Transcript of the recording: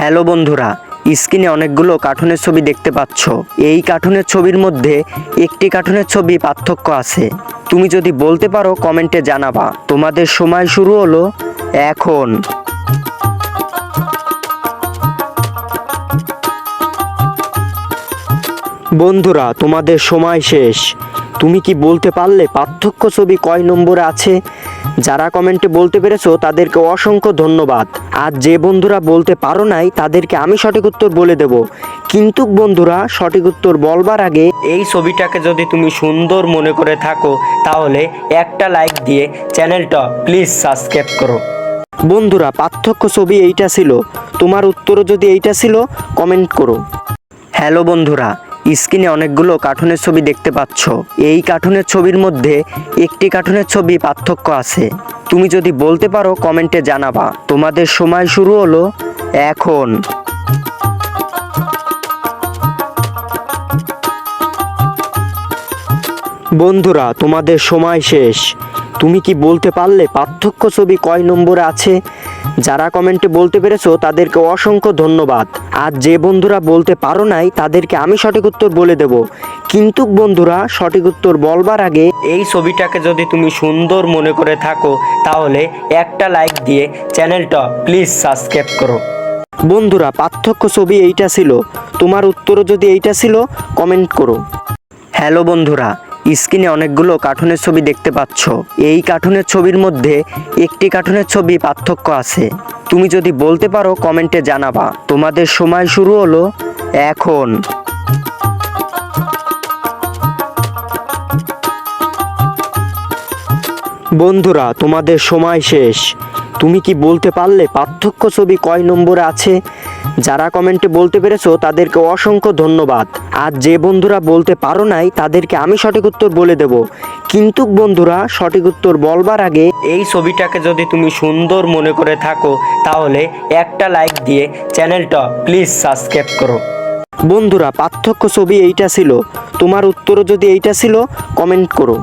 Hello বন্ধুরা, স্ক্রিনে অনেকগুলো কার্টুনের ছবি দেখতে পাচ্ছ। এই কার্টুনের ছবির মধ্যে একটি কার্টুনের ছবি পার্থক্য আছে। তুমি যদি বলতে পারো কমেন্টে জানাবা। তোমাদের সময় শুরু হলো এখন। বন্ধুরা, তোমাদের সময় শেষ। তুমি কি বলতে পারলে পার্থক্য ছবি কয় নম্বরে আছে? যারা কমেন্টে বলতে পেরেছো তাদেরকে অসংখ্য ধন্যবাদ। আর যে বন্ধুরা বলতে পারো নাই তাদেরকে আমি সঠিক উত্তর বলে দেব। কিন্তু বন্ধুরা, সঠিক উত্তর বলবার আগে এই ছবিটাকে যদি তুমি সুন্দর মনে করে থাকো তাহলে একটা লাইক দিয়ে চ্যানেলটা প্লিজ সাবস্ক্রাইব করো। বন্ধুরা, পার্থক্য ছবি এইটা ছিল। তোমার উত্তরও যদি এইটা ছিল কমেন্ট করো। হ্যালো বন্ধুরা, স্ক্রিনে অনেকগুলো কার্টুনের ছবি দেখতে পাচ্ছ। এই কার্টুনের ছবির মধ্যে একটি কার্টুনের ছবি পার্থক্য আছে। তুমি যদি বলতে পারো কমেন্টে জানাবা। তোমাদের সময় শুরু হলো এখন। বন্ধুরা, তোমাদের সময় শেষ। তুমি কি বলতে পারলে পার্থক্য ছবি কয় নম্বরে আছে? যারা কমেন্টে বলতে পেরেছো তাদেরকে অসংখ্য ধন্যবাদ। আর যে বন্ধুরা বলতে পারো নাই তাদেরকে আমি সঠিক উত্তর বলে দেব। কিন্তু বন্ধুরা, সঠিক উত্তর বলবার আগে এই ছবিটাকে যদি তুমি সুন্দর মনে করে থাকো তাহলে একটা লাইক দিয়ে চ্যানেলটা প্লিজ সাবস্ক্রাইব করো। বন্ধুরা, পার্থক্য ছবি এইটা ছিল। তোমার উত্তরও যদি এইটা ছিল কমেন্ট করো। হ্যালো বন্ধুরা, স্ক্রিনে অনেকগুলো কার্টুনের ছবি দেখতে পাচ্ছ। এই কার্টুনের ছবির মধ্যে একটি কার্টুনের ছবি পার্থক্য আছে। তুমি যদি বলতে পারো কমেন্টে জানাবা। তোমাদের সময় শুরু হলো এখন। বন্ধুরা, তোমাদের সময় শেষ। তুমি কি বলতে পারলে পার্থক্য ছবি কয় নম্বরে আছে? যারা কমেন্টে বলতে পেরেছো তাদেরকে অসংখ্য ধন্যবাদ। আর যে বন্ধুরা বলতে পারো নাই তাদেরকে আমি সঠিক উত্তর বলে দেব। কিন্তু বন্ধুরা, সঠিক উত্তর বলবার আগে এই ছবিটাকে যদি তুমি সুন্দর মনে করে থাকো তাহলে একটা লাইক দিয়ে চ্যানেলটা প্লিজ সাবস্ক্রাইব করো। বন্ধুরা, পার্থক্য ছবি এইটা ছিল। তোমার উত্তরও যদি এইটা ছিল কমেন্ট করো।